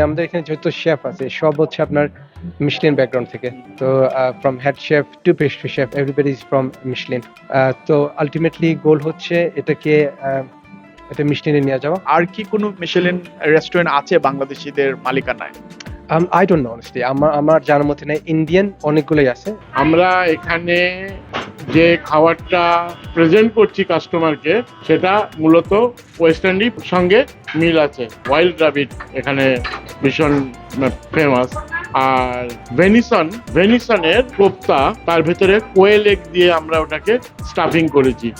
আমাদের এখানে যত শেফ আছে সব হচ্ছে আপনার মিশলিন ব্যাকগ্রাউন্ড থেকে। তো from head chef to pastry chef everybody is from Michelin. তো আলটিমেটলি গোল হচ্ছে এটাকে এটা মিশলিনে নিয়ে যাওয়া। আর কি কোনো মিশেলিন রেস্টুরেন্ট আছে বাংলাদেশিদের মালিকানায়? আই ডোন্ট নো অনেস্টলি, আমার জানার মতে নাই। ইন্ডিয়ান অনেকগুলোই আছে। আমরা এখানে যে খাবারটা প্রেজেন্ট করছি কাস্টমারকে সেটা মূলত ওয়েস্ট ইন্ডির সঙ্গে মিল আছে। ওয়াইল্ড রাবিট এখানে ভীষণ ফেমাস। আর ভেনিসনের কোপ্তা, তার ভেতরে কোয়েল এগ দিয়ে আমরা ওটাকে স্টাফিং করেছি।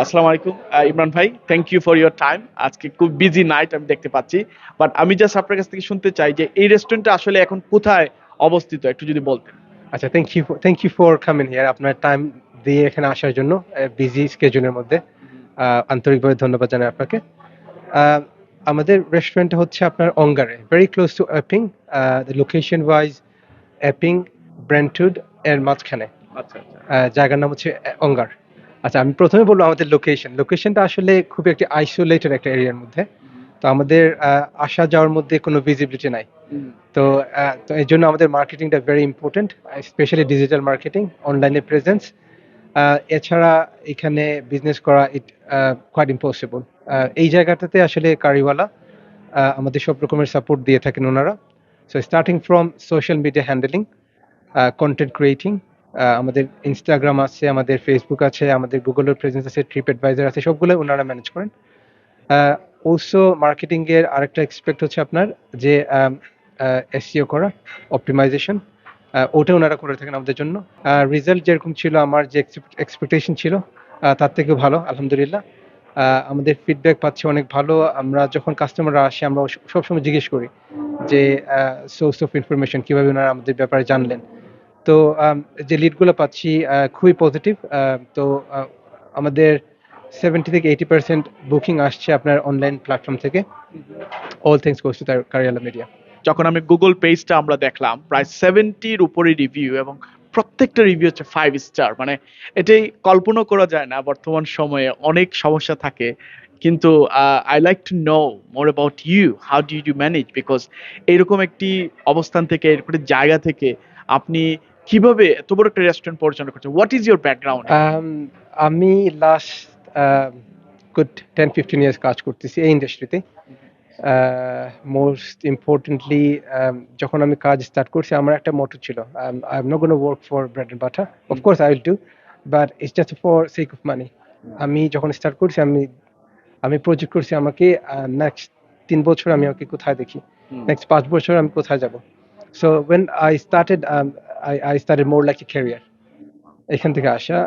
আসসালামু আলাইকুম ইমরান ভাই, thank you for your time. আজকে খুব বিজি নাইট আমি দেখতে পাচ্ছি, বাট আমি জাস্ট আপনার কাছ থেকে শুনতে চাই যে এই রেস্টুরেন্টটা আসলে এখন কোথায় অবস্থিত, একটু যদি বলতেন। আচ্ছা, thank you for coming here. আপনার টাইম দিয়ে এখানে আসার জন্য বিজি স্কেজুলের মধ্যে আন্তরিকভাবে ধন্যবাদ জানাই আপনাকে। আমাদের রেস্টুরেন্টটা হচ্ছে আপনার অঙ্গারে, very close to Epping. Location wise Epping Brentwood এর মাঝখানে। আচ্ছা আচ্ছা। জায়গার নাম হচ্ছে অঙ্গার। আচ্ছা, আমি প্রথমে বলবো আমাদের লোকেশনটা আসলে খুব একটি আইসোলেটেড একটা এরিয়ার মধ্যে। তো আমাদের আসা যাওয়ার মধ্যে কোনো ভিজিবিলিটি নাই। তো তো এই জন্য আমাদের মার্কেটিংটা very important, specially digital marketing, অনলাইনে প্রেজেন্স। এছাড়া এখানে বিজনেস করা ইট কোয়াইট ইম্পসিবল। এই জায়গাটাতে আসলে কারিওয়ালা আমাদের সব রকমের সাপোর্ট দিয়ে থাকেন ওনারা। So starting from social media handling, content creating, আমাদের ইনস্টাগ্রাম আছে, আমাদের ফেসবুক আছে, আমাদের গুগলের প্রেজেন্স আছে, ট্রিপ অ্যাডভাইজার আছে, সবগুলো ওনারা ম্যানেজ করেন। অলসো মার্কেটিংয়ের আরেকটা এক্সপেক্ট হচ্ছে আপনার যে এসইও করা, অপটিমাইজেশন, ওটা ওনারা করে থাকেন আমাদের জন্য। রেজাল্ট যেরকম ছিল, আমার যে এক্সপেকটেশন ছিল তার থেকেও ভালো আলহামদুলিল্লাহ। আমাদের ফিডব্যাক পাচ্ছি অনেক ভালো। আমরা যখন কাস্টমাররা আসে আমরা সবসময় জিজ্ঞেস করি যে সোর্স অফ ইনফরমেশন কীভাবে ওনারা আমাদের ব্যাপারে জানলেন। তো যে লিডগুলো পাচ্ছি খুবই পজিটিভ। তো আমাদের 70 থেকে 80% বুকিং আসছে আপনার অনলাইন প্ল্যাটফর্ম থেকে। All thanks goes to Kariyala Media. যখন আমি গুগল পেজটা আমরা দেখলাম, প্রায় 70-র উপরে রিভিউ, এবং প্রত্যেকটা রিভিউ হচ্ছে 5 স্টার। মানে এটাই কল্পনা করা যায় না, বর্তমান সময়ে অনেক সমস্যা থাকে। কিন্তু I like to know more about you, how do you manage, because এইরকম একটি অবস্থান থেকে, এরকম একটি জায়গা থেকে আপনি কিভাবে এত বড় একটা রেস্টুরেন্ট পরিচালনা করছেন? What is your background? আমি লাস্ট গুড 10-15 ইয়ার্স কাজ করতেছি এই ইন্ডাস্ট্রিতে। মোস্ট ইম্পর্টেন্টলি যখন আমি কাজ স্টার্ট করছি আমার একটা মোটো ছিল, I am not gonna work for bread and butter. Of course I will do, but it's just for sake of money. আমি যখন স্টার্ট করছি আমি প্রজেক্ট করছি আমাকে নেক্সট 3 বছর আমি ওকে কোথায় দেখি, নেক্সট 5 বছর আমি কোথায় যাব। So when I started I started more like a career. এখান থেকে আসা।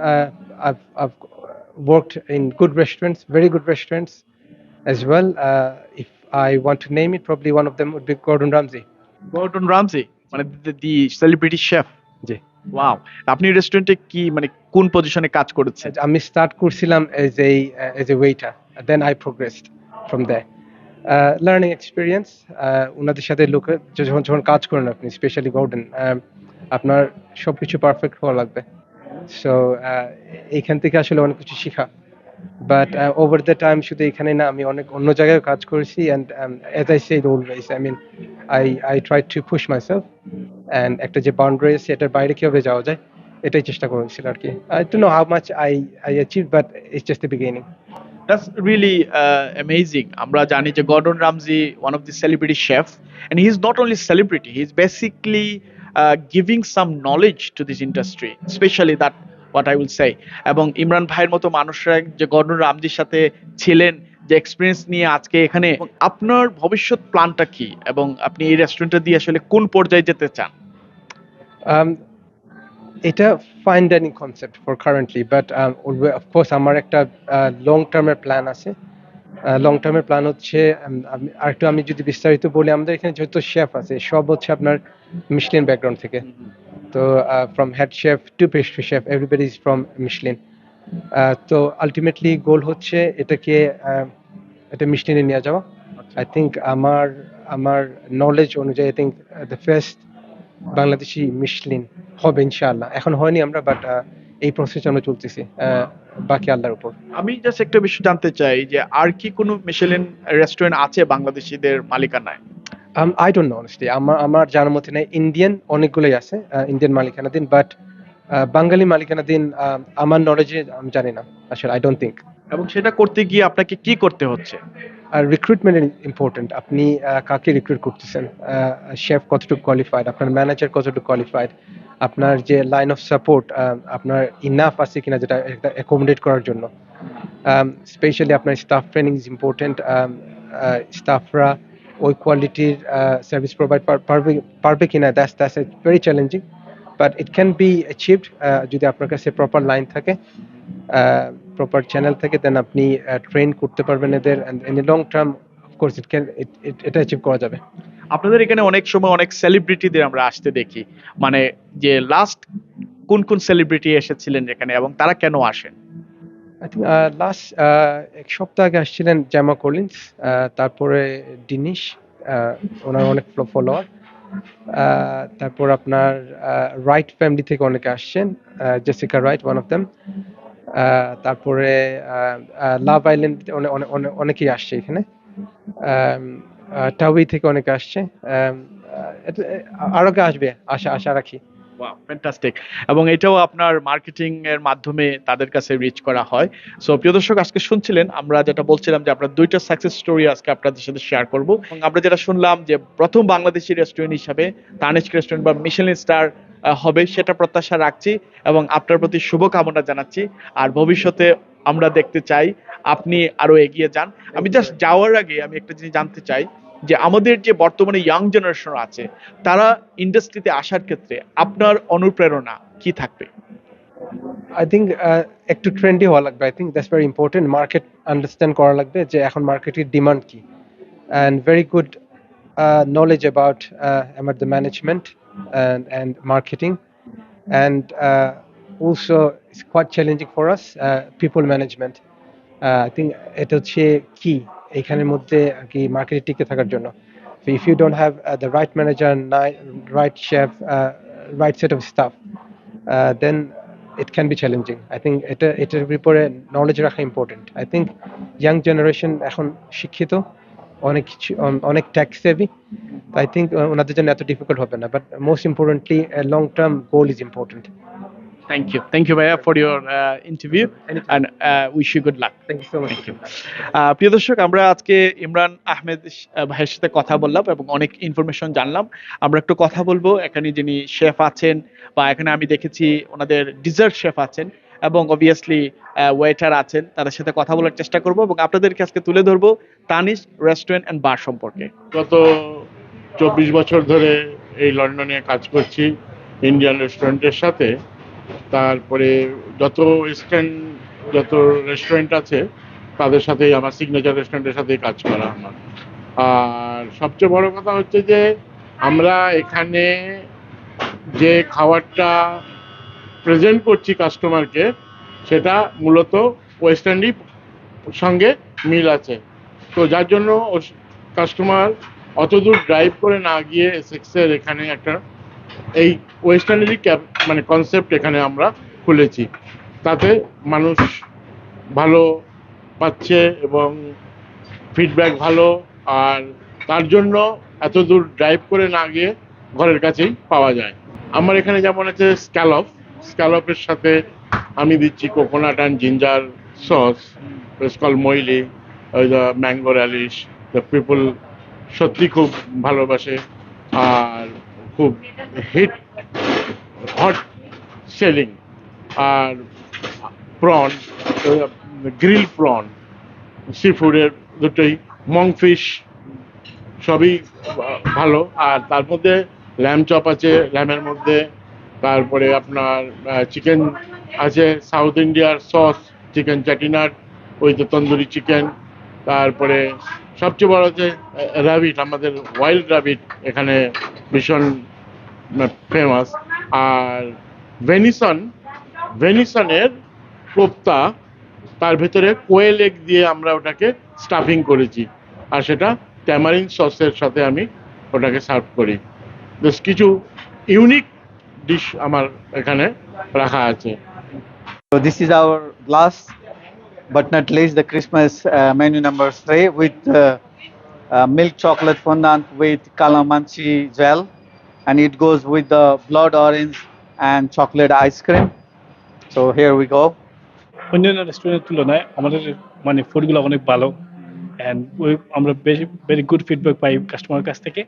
I've worked in good restaurants, very good restaurants as well. If I want to name it, probably one of them would be Gordon Ramsay. Gordon Ramsay, মানে the celebrity chef. জি। Wow! আপনি রেস্টুরেন্টে কি মানে কোন পজিশনে কাজ করেছেন? আমি স্টার্ট করছিলাম as a waiter, then I progressed from there. Learning experience, ওনাদের সাথে যখন কাজ করেন আপনি, স্পেশালি গর্ডন, আপনার সবকিছু পারফেক্ট হওয়া লাগবে। সো এইখান থেকে আসলে অনেক কিছু শেখা। বাট ওভার দ্য টাইম শুধু এখানে না, আমি অনেক অন্য জায়গায় কাজ করেছি। And as I said always, I mean I try to push myself, and একটা যে বাউন্ডারি আছে এটার বাইরে কীভাবে যাওয়া যায় এটাই চেষ্টা করেছিল আর কি। I don't know how much I achieve, but it's just the beginning. That's really amazing. আমরা জানি যে Gordon Ramsay one of the celebrity chef, and he is not only celebrity, he is basically giving some knowledge to this industry, especially that what I will say. এবং ইমরান ভাইয়ের মতো মানুষরা যে Gordon রামজির সাথে ছিলেন, যে এক্সপিরিয়েন্স নিয়ে আজকে এখানে, আপনার ভবিষ্যৎ প্ল্যানটা কি, এবং আপনি এই রেস্টুরেন্টটা দিয়ে আসলে কোন পর্যায়ে যেতে চান? এটা fine dining concept for currently, but of course আমার একটা লং টার্মের প্ল্যান আছে। লং টার্মের প্ল্যান হচ্ছে, আমি যদি বিস্তারিত বলি, আমাদের এখানে যত শেফ আছে সব হচ্ছে আপনার মিশলিন ব্যাকগ্রাউন্ড থেকে। তো from head chef to pastry chef everybody is from Michelin. তো আলটিমেটলি গোল হচ্ছে এটাকে এটা মিশলিনে নিয়ে যাওয়া। আই থিঙ্ক আমার নলেজ অনুযায়ী I think the first Bangladeshi Michelin হবে ইনশাআল্লাহ। এখন হয়নি আমরা, বাট এই প্রসেস আমরা চলতেছি, বাকি আল্লাহর উপর। আমি জাস্ট একটা বিষয় জানতে চাই যে আর কি কোনো মিশেলিন রেস্টুরেন্ট আছে বাংলাদেশিদের মালিকানায়? আই ডোন্ট নো অনেস্টলি, আমার জানার মতে নাই। ইন্ডিয়ান অনেকগুলোই আছে, ইন্ডিয়ান মালিকানাধীন, বাট বাঙালি মালিকানাধীন আমার নলেজে আমি জানি না আসলে, আই ডোন্ট থিঙ্ক। এবং সেটা করতে গিয়ে আপনাকে কি করতে হচ্ছে? আর রিক্রুটমেন্ট ইম্পর্টেন্ট। আপনি কাকে রিক্রুট করতেছেন, শেফ কতটুকু কোয়ালিফাইড, আপনার ম্যানেজার কতটুকু কোয়ালিফাইড, আপনার যে লাইন অফ সাপোর্ট আপনার ইনাফ আছে কিনা যেটা অ্যাকোমোডেট করার জন্য। স্পেশালি আপনার স্টাফ ট্রেনিং ইজ ইম্পর্টেন্ট। স্টাফরা ওই কোয়ালিটির সার্ভিস প্রোভাইড পারবে কিনা, that's very challenging, but it can be achieved যদি আপনার কাছে প্রপার লাইন থাকে, প্রপার চ্যানেল থেকে, দেন আপনি ট্রেন করতে পারবেন এদের, and in long term of course এটা অ্যাচিভ করা যাবে। আপনাদের এখানে অনেক সময় অনেক সেলিব্রিটিদের আমরা আসতে দেখি, মানে যে লাস্ট কোন কোন সেলিব্রিটি এসেছিলেন এখানে এবং তারা কেন আসেন? আই থিঙ্ক লাস্ট এক সপ্তাহ আগে আসছিলেন জ্যামা কলিন্স, তারপরে ডিনিশ, ওনার অনেক ফলোয়ার, তারপর আপনার রাইট ফ্যামিলি থেকে অনেকে আসছেন, Jessica right one of them, তারপরে লাভ আইল্যান্ড অনেকেই আসছে এখানে, টাউই থেকে অনেকে আসছে, আরো কে আসবে, আশা আশা রাখি। Wow, fantastic. এবং এটাও আপনার মার্কেটিং এর মাধ্যমে তাদের কাছে রিচ করা হয়। সো প্রিয় দর্শক, আজকে শুনছিলেন আমরা যেটা বলছিলাম যে আমরা দুইটা সাকসেস স্টোরি আজকে আপনাদের সাথে শেয়ার করব, এবং আমরা যেটা শুনলাম যে প্রথম বাংলাদেশি রেস্টুরেন্ট হিসাবে তানিস্ক রেস্টুরেন্ট বা মিশেলিন স্টার হবে সেটা প্রত্যাশা রাখছি এবং আপনার প্রতি শুভকামনা জানাচ্ছি। আর ভবিষ্যতে আমরা দেখতে চাই আপনি আরো এগিয়ে যান। আমি জাস্ট যাওয়ার আগে আমি একটা জিনিস জানতে চাই যে আমাদের যে বর্তমানে ইয়াং জেনারেশন আছে তারা ইন্ডাস্ট্রিতে আসার ক্ষেত্রে আপনার অনুপ্রেরণা কি থাকবে? আই থিঙ্ক একটু ট্রেন্ডি হওয়া লাগবে। I think that's very important. Market understand করা লাগবে যে এখন মার্কেটের ডিমান্ড কি, and very good knowledge about the management and marketing, and also it's quite challenging for us, people management. I think এটা হচ্ছে কি এখানের মধ্যে আর কি মার্কেটে টিকে থাকার জন্য। So if you don't have the right manager, right chef, right set of staff, then it can be challenging. I think এটার ব্যাপারে নলেজ রাখা important. I think young generation এখন শিক্ষিত, অনেক কিছু, অনেক ট্যাক্স সেভি, আই থিঙ্ক ওনাদের জন্য এত ডিফিকাল্ট হবে না, but most importantly long term goal is important. Thank you ভাইয়া for your interview and wish you good luck. Thank you so much. প্রিয় দর্শক, আমরা আজকে ইমরান আহমেদ ভাইয়ের সাথে কথা বললাম এবং অনেক ইনফরমেশন জানলাম। আমরা একটু কথা বলবো এখানে যিনি শেফ আছেন, বা এখানে আমি দেখেছি ওনাদের ডিজার্ট শেফ আছেন এবং অবভিয়াসলি ওয়েটার আছেন, তাদের সাথে কথা বলার চেষ্টা করব এবং আপনাদেরকে আজকে তুলে ধরবো তানিশ রেস্টুরেন্ট অ্যান্ড বার সম্পর্কে। গত 24 বছর ধরে এই লন্ডনে কাজ করছি ইন্ডিয়ান রেস্টুরেন্টের সাথে। তারপরে যত রেস্টুরেন্ট আছে তাদের সাথেই আমার সিগনেচার রেস্টুরেন্টের সাথেই কাজ করা আমার। আর সবচেয়ে বড় কথা হচ্ছে যে আমরা এখানে যে খাবারটা প্রেজেন্ট করছি কাস্টমারকে, সেটা মূলত ওয়েস্ট ইন্ডির সঙ্গে মিল আছে। তো যার জন্য কাস্টমার অত দূর ড্রাইভ করে না গিয়ে এসেক্সের এখানে একটা এই ওয়েস্ট ইন্ডির মানে কনসেপ্ট এখানে আমরা খুলেছি, তাতে মানুষ ভালো পাচ্ছে এবং ফিডব্যাক ভালো। আর তার জন্য এত দূর ড্রাইভ করে না গিয়ে ঘরের কাছেই পাওয়া যায়। আমার এখানে যেমন আছে স্ক্যালপের সাথে আমি দিচ্ছি coconut and ginger sauce, call moilee, ওই the mango relish. The people সত্যি খুব ভালোবাসে আর খুব হট সেলিং। আর প্রন, গ্রিল প্রন, সি ফুডের দুটোই, মংফিশ সবই ভালো। আর তার মধ্যে ল্যাম চপ আছে, ল্যামের মধ্যে তারপরে আপনার চিকেন আছে, সাউথ ইন্ডিয়ার সস, চিকেন চাটিনাট, ওই তো তন্দুরি চিকেন। তারপরে সবচেয়ে বড় হচ্ছে র্যাবিট, আমাদের ওয়াইল্ড র্যাবিট এখানে ভীষণ ফেমাস। আর ভেনিসনের কোপ্তা, তার ভেতরে কোয়েল এগ দিয়ে আমরা ওটাকে স্টাফিং করেছি, আর সেটা ট্যামারিন সসের সাথে আমি ওটাকে সার্ভ করি। বেশ কিছু ইউনিক ডিশ আমার এখানে রাখা আছে। So this is our last but not least the Christmas menu number 3 with milk chocolate fondant with calamansi gel, and it goes with the blood orange and chocolate ice cream. So here we go. অন্যান্য রেস্টুরেন্টের তুলনায় আমাদের মানে ফুডগুলো অনেক ভালো and আমরা বেশি very good feedback পাই কাস্টমারের কাছ থেকে